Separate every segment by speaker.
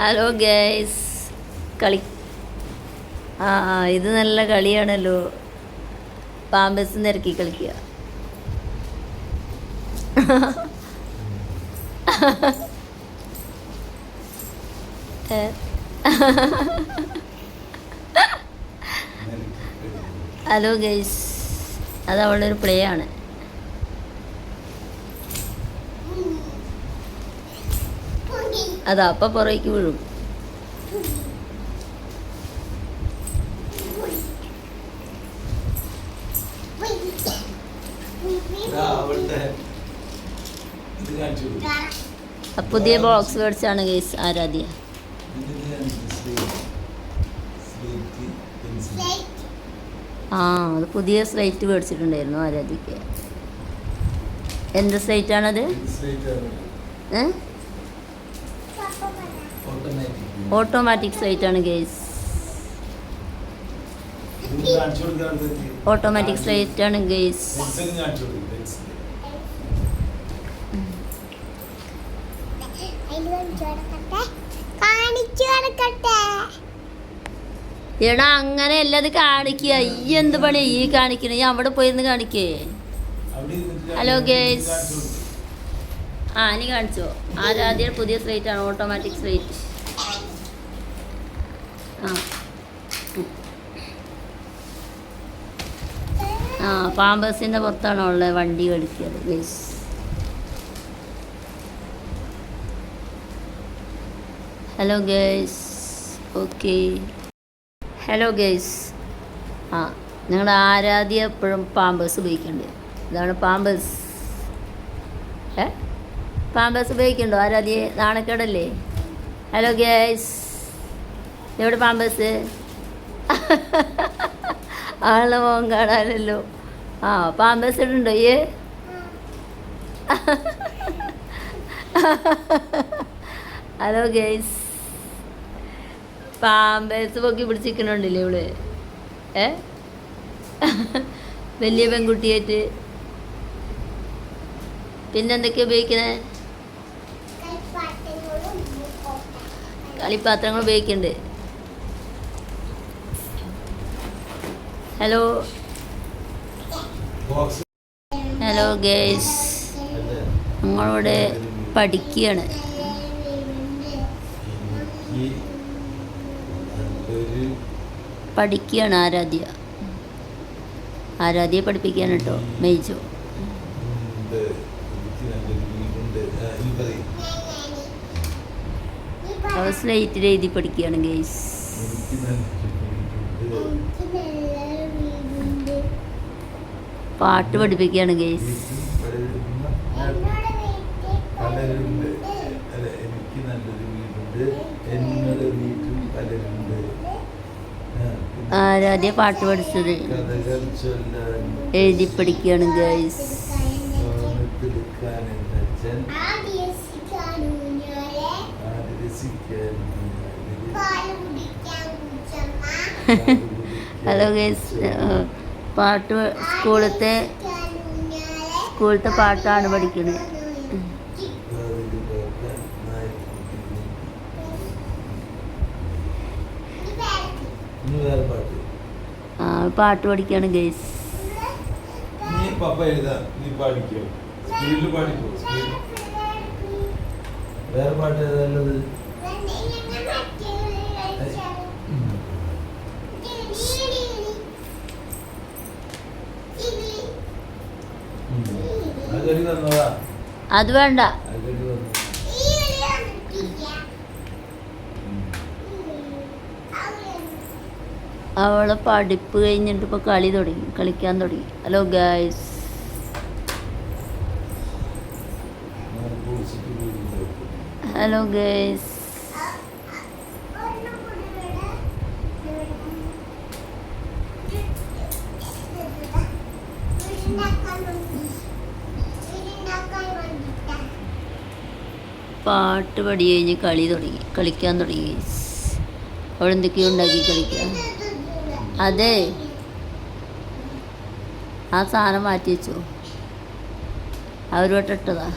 Speaker 1: Hello guys. കളി ആ ഇത് നല്ല കളിയാണല്ലോ. പാമ്പസ് നിരക്കി കളിക്കുക. ഹലോ ഗൈസ്, അത് അവളുടെ ഒരു പ്ലേ ആണ്. അതാ അപ്പം പുറത്തേക്ക് വീഴും. പുതിയ ബോക്സ് മേടിച്ചാണ് ഗൈസ് ആരാധ്യ. ആ അത് പുതിയ സ്ലൈറ്റ് മേടിച്ചിട്ടുണ്ടായിരുന്നു ആരാധ്യക്ക്. എന്ത് സ്ലൈറ്റാണത്? ഓട്ടോമാറ്റിക് സ്ലൈറ്റ് ആണ് ഗൈസ്. ഓട്ടോമാറ്റിക് സ്ലൈറ്റ് ആണ് ഗൈസ്. എടാ അങ്ങനെയല്ല അത് കാണിക്കുക. ഈ എന്ത് പണിയാ ഈ കാണിക്കണേ? ഈ അവിടെ പോയിരുന്ന് കാണിക്കേ. ഹലോ ഗൈസ്, ഇനി കാണിച്ചോ. ആദ്യം പുതിയ സ്ലൈറ്റ് ആണ്, ഓട്ടോമാറ്റിക് സ്ലൈറ്റ്. പാമ്പേഴ്സിൻ്റെ പുറത്താണോ ഉള്ളത് വണ്ടി കളിക്കുന്നത് guys. Hello guys. Okay, hello guys. നിങ്ങളുടെ ആരാധ്യ എപ്പോഴും പാമ്പേഴ്സ് ഉപയോഗിക്കണ്ടേ? ഇതാണ് പാമ്പേഴ്സ്. പാമ്പേഴ്സ് ഉപയോഗിക്കണ്ടോ ആരാധ്യ? നാണക്കേടല്ലേ? ഹലോ ഗൈസ്, എവിടെ പാമ്പേഴ്സ്? ആളുടെ മുഖം കാണാനല്ലോ. പാമ്പേഴ്സ് ഇടുന്നുണ്ടോ ഈ? ഹലോ ഗൈസ്, പാമ്പേഴ്സ് പൊക്കി പിടിച്ചിരിക്കണുണ്ടല്ലേ ഇവള്. വലിയ പെൺകുട്ടിയായിട്ട്. പിന്നെന്തൊക്കെയാ ഉപയോഗിക്കണേ? കളിപ്പാത്രങ്ങൾ ഉപയോഗിക്കുന്നുണ്ട്. ഹലോ ഹലോ ഗേസ്, ഞങ്ങളിവിടെ പഠിക്കുകയാണ്. പഠിക്കുകയാണ് ആരാധ്യയെ പഠിപ്പിക്കുകയാണ് കേട്ടോ. മെയ്ജോ അവ സ്ലേറ്റിൽ എഴുതി പഠിക്കുകയാണ് ഗേസ്. പാട്ട് പഠിപ്പിക്കുകയാണ് ഗേസ്. ആരാധ്യ പാട്ട് പഠിച്ചത് എഴുതി പഠിക്കുകയാണ് ഗേസ്. ഹലോ ഗേസ്, പാട്ട് സ്കൂളത്തെ പാട്ടാണ് പഠിക്കുന്നത്. പാട്ട് പഠിക്കുകയാണ് ഗേസ്.
Speaker 2: വേറെ പാട്ട് ഏതാണുള്ളത്?
Speaker 1: അത് വേണ്ട. അവളെ പഠിപ്പ് കഴിഞ്ഞിട്ട് ഇപ്പോൾ കളിക്കാൻ തുടങ്ങി. Hello guys, hello guys. പാട്ട് പഠി കഴിഞ്ഞ് കളിക്കാൻ തുടങ്ങി ഗൈസ്. അവളെന്തൊക്കെയോ ഉണ്ടാക്കി കളിക്കുക. അതെ, ആ സാധനം മാറ്റി വെച്ചോ. അവരോട്ട് ഇട്ടതാ.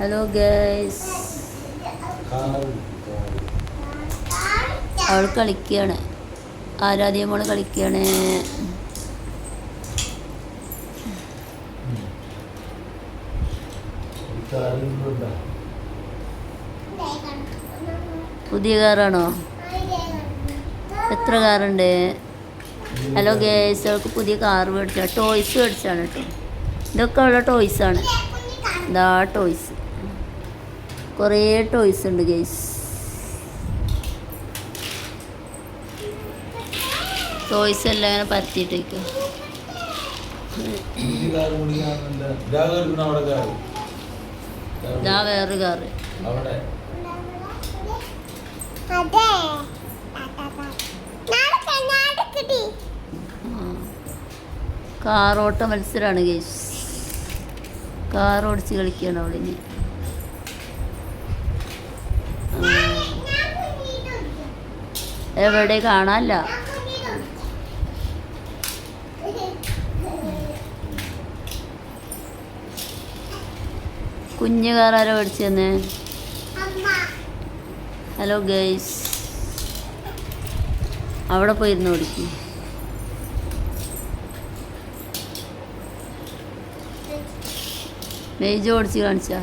Speaker 1: ഹലോ ഗൈസ്, അവൾ കളിക്കുകയാണ്. ആരാധ്യ മോള് കളിക്കുകയാണ്. പുതിയ കാറാണോ? എത്ര കാറുണ്ട്? ഹലോ ഗേസ്, അവൾക്ക് പുതിയ കാർ മേടിച്ചാണ്. ടോയ്സ് മേടിച്ചാണ് കേട്ടോ. ഇതൊക്കെ അവളുടെ ടോയ്സാണ്. ഇതാ ടോയ്സ്, കുറേ ടോയ്സ് ഉണ്ട് ഗേസ്. ടോയ്സ് എല്ലാം ഇങ്ങനെ പരത്തിയിട്ടേക്കും. ഇതാ വേറൊരു കാറ്. കാറോട്ട മത്സരമാണ് ഗേസ്. കാർ ഓടിച്ച് കളിക്കുകയാണ് അവളിന്. എവിടെ കാണാനല്ല. കുഞ്ഞു കാർ ആരോ മേടിച്ചു തന്നെ. ഹലോ ഗേസ്, അവിടെ പോയിരുന്നു ഓടിക്കും. നെയ്ജ് ഓടിച്ച് കാണിച്ചാ.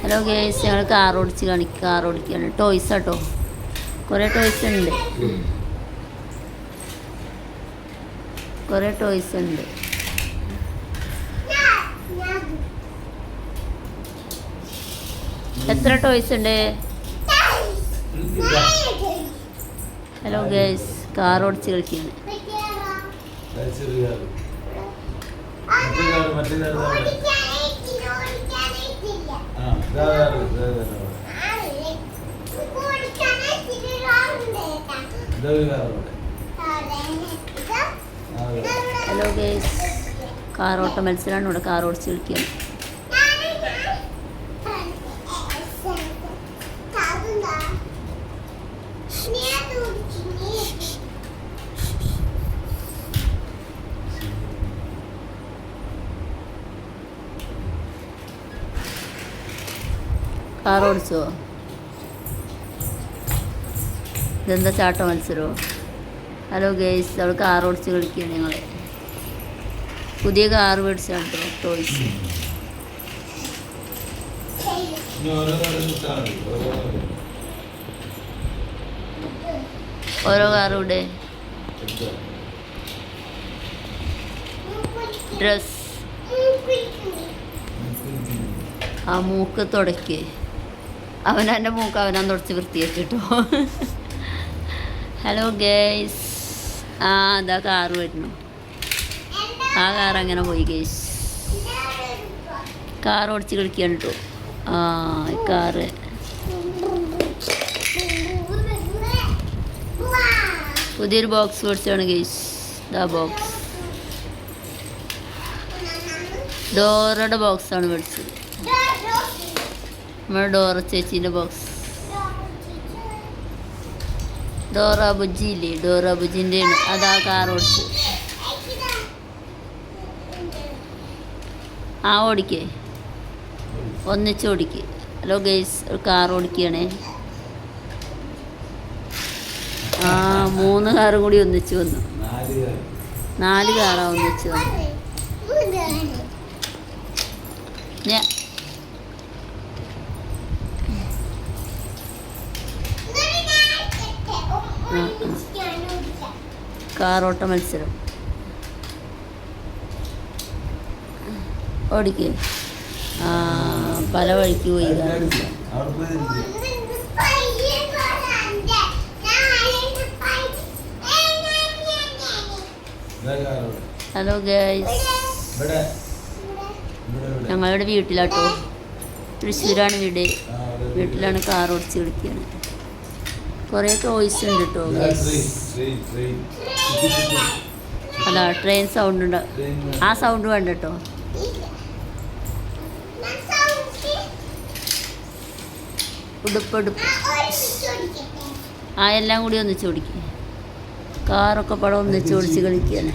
Speaker 1: ഹലോ ഗേസ്, ഞങ്ങൾ കാർ ഓടിക്കുകയാണ്. ടോയ്സ് ആട്ടോ, കുറേ ടോയ്സ് ഉണ്ട്. കുറേ ടോയ്സ് ഉണ്ട്. എത്ര ടോയ്സ് ഉണ്ട്? ഹലോ ഗേസ്, കാർ ഓടിച്ച് കളിക്കുകയാണ്. ഹലോ ഗേസ്, കാറോട്ട മത്സരമാണ് ഇവിടെ. കാർ ഓടിച്ച് കളിക്കുകയാണ്. കാർ ഓടിച്ചോ? ഇതെന്താ ചാട്ട മത്സരമോ? ഹലോ ഗേസ്, അവൾ കാർ ഓടിച്ച് കളിക്കുകയാണ്. ഞങ്ങൾ പുതിയ കാർ മേടിച്ചാണ് കേട്ടോ, ടോയ്സ്. ഓരോ കാറും ഇവിടെ. ഡ്രസ്, ആ മൂക്ക് തുടയ്ക്ക്. അവനെൻ്റെ മൂക്ക് അവനാൻ തുടച്ച് വൃത്തിയാക്കി കേട്ടോ. ഹലോ ഗേസ്, ആ അതാ കാറ് വരുന്നു. ആ കാർ അങ്ങനെ പോയി ഗേസ്. കാർ ഓടിച്ച് കളിക്കുകയാണ് കേട്ടോ. ആ കാറ് പുതിയൊരു ബോക്സ് മേടിച്ചാണ് ഗേസ്. ഇതാ ബോക്സ്, ഡോറയുടെ ബോക്സാണ് മേടിച്ചത്. നമ്മുടെ ഡോറ ചേച്ചീൻ്റെ ബോക്സ്. ഡോറ ബുജ്ജി ഇല്ലേ, ഡോറ ബുജ്ജിൻ്റെ ആണ്. അതാ കാർ ഓടിച്ച്. ആ ഓടിക്കേ, ഒന്നിച്ച് ഓടിക്ക്. ഹലോ ഗേസ്, ഒരു കാർ ഓടിക്കുകയാണേ. ആ 3 കാറും കൂടി ഒന്നിച്ച് വന്നു. 4 കാറാ ഒന്നിച്ച് വന്നു. കാറോട്ട മത്സരം ഓടിക്കേ. പല വഴിക്ക് പോയി. ഹലോ ഗൈസ്, ഞങ്ങളുടെ വീട്ടിലാട്ടോ. തൃശ്ശൂരാണ് വീട്. വീട്ടിലാണ് കാർ ഓടിച്ച് കളിക്കുകയാണ്. കുറേ ടോയ്സ് ഉണ്ട് കേട്ടോ. അതാ ട്രെയിൻ സൗണ്ട് ഉണ്ട്. ആ സൗണ്ട് വേണ്ട കേട്ടോ. ഉടുപ്പ് ആ എല്ലാം കൂടി ഒന്നിച്ച് ഓടിക്കുക. കാറൊക്കെ പടം ഒന്നിച്ച് ഓടിച്ച് കളിക്കുകയാണ്.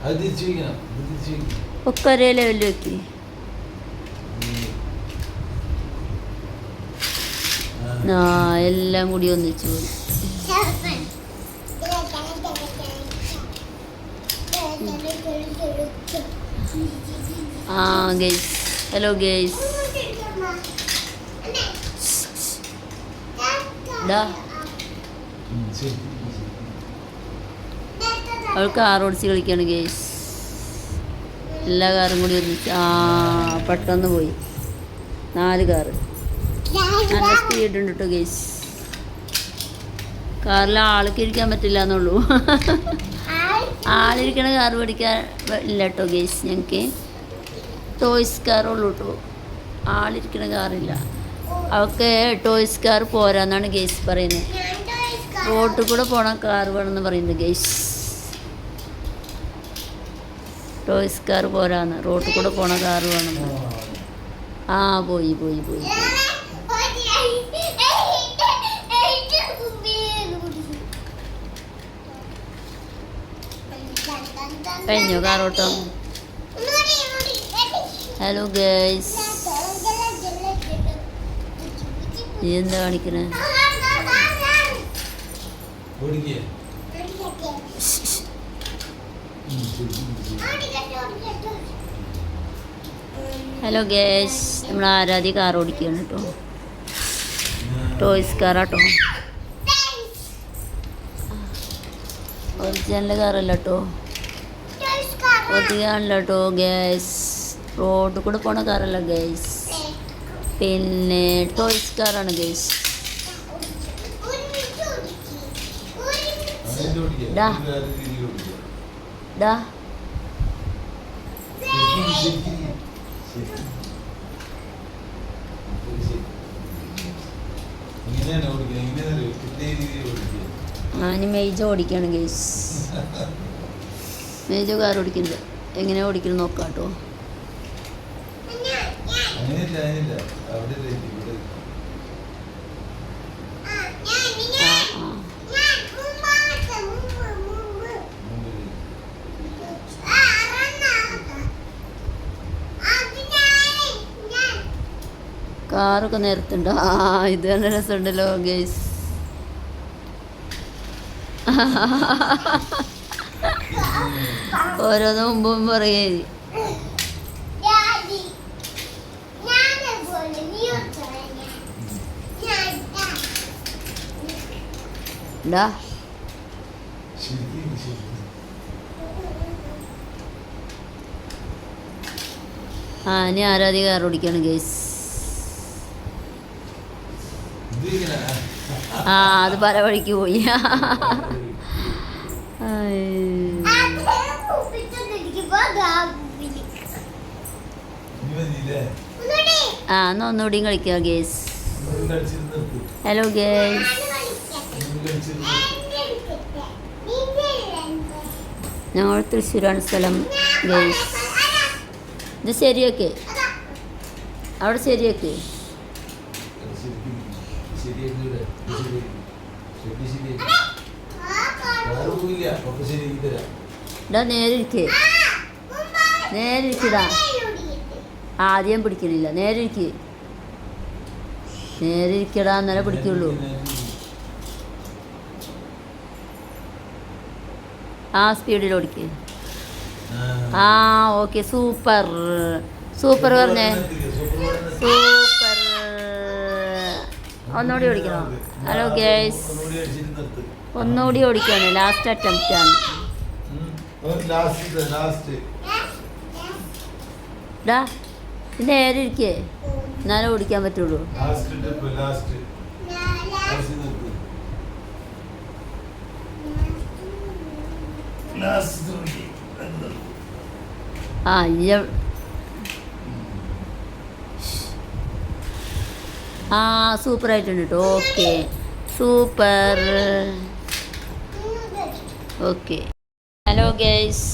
Speaker 2: അത് തിരിച്ചു വയ്ക്കണം, ഇത് തിരിച്ചു വയ്ക്കണം.
Speaker 1: ഒക്കെ ഒരേ ലെവലിൽ വെക്കി. ആ എല്ലാം കൂടി ഒന്നിച്ചു പോയി. ആ ഗൈസ്, ഹലോ ഗൈസ്. അവൾ കാർ ഓടിച്ച് കളിക്കാണ് ഗൈസ്. എല്ലാ കാറും കൂടി ഒന്നിച്ച് പെട്ടെന്ന് പോയി. 4 കാറ്. നല്ല സ്പീഡ് ഉണ്ട് കേട്ടോ ഗൈസ്. കാറിൽ ആൾക്ക് ഇരിക്കാൻ പറ്റില്ല എന്നുള്ളൂ. ആളിരിക്കണ കാർ പഠിക്കാൻ ഇല്ല കേട്ടോ ഗൈസ്. ഞങ്ങൾക്ക് ടോയ്സ് കാറുള്ളൂ കേട്ടോ, ആളിരിക്കണ കാറില്ല. അവൾക്ക് ടോയ്സ് കാർ പോരാന്നാണ് ഗൈസ് പറയുന്നത്. റോട്ടിൽ കൂടെ പോണ കാർ വേണമെന്ന് പറയുന്നത് ഗൈസ്. ടോയ്സ് കാർ പോരാന്ന്, റോട്ടിൽ കൂടെ പോണ കാർ വേണമെന്ന്. ആ പോയി പോയി പോയി കഴിഞ്ഞോ കാറോട്ടോ? ഹലോ ഗൈസ്, നീ എന്താ കാണിക്കണേ? ഹലോ ഗൈസ്, നമ്മൾ ആരാധ്യ കാർ ഓടിക്കുകയാണ് കേട്ടോ. ടോയ്സ് കാറാട്ടോ, ഒറിജിനൽ കാറല്ല കേട്ടോ, ഒറിജിനല്ല കേട്ടോ ഗൈസ്. റോഡിൽ കൂടെ പോണ കാറല്ല ഗൈസ്, പിന്നെ ടോയ്സ് കാറാണ് ഗൈസ്. ഡാ ഡാ ഞാൻ മെയ്ജ ഓടിക്കുകയാണ് ഗൈസ്. മെയ്ജ കാർ ഓടിക്കുന്നുണ്ട്. എങ്ങനെ ഓടിക്കണം നോക്കാം കേട്ടോ. കാറൊക്കെ നേരത്തുണ്ട്. ഇത് തന്നെ രസമുണ്ടല്ലോ ഗൈസ്. ഓരോന്ന് മുമ്പും പറയേ. ഇനി ആരാധ്യ കാർ ഓടിക്കാണ് ഗൈസ്. അത് പല വഴിക്ക് പോയി. എന്നാ ഒന്നുകൂടിയും കളിക്കാം ഗേസ്. ഹലോ ഗേസ്, ഞങ്ങൾ തൃശ്ശൂരാണ് സ്ഥലം ഗേസ്. ഇത് ശരിയൊക്കെ അവിടെ ശരിയൊക്കെ. നേരിരിക്കേ, നേരിരിക്കടാ. ആദ്യം പിടിക്കണില്ല. നേരിരിക്ക്, നേരിരിക്കടാ, എന്നാലേ പിടിക്കുള്ളൂ. സ്പീഡിൽ ഓടിക്ക്. ഓക്കെ, സൂപ്പർ സൂപ്പർ പറഞ്ഞേ, സൂപ്പർ. ഒന്നുകൂടി ഓടിക്കണോ? ഹലോ ഗേസ്, ഒന്നുകൂടി ഓടിക്കാണ്. ലാസ്റ്റ് അറ്റംപ്റ്റ് ആണ്. നേരെ ഇരിക്കേ, എന്നാലേ ഓടിക്കാൻ പറ്റുള്ളൂ. സൂപ്പറായിട്ടുണ്ട് കേട്ടോ. Okay, super. Okay, hello guys.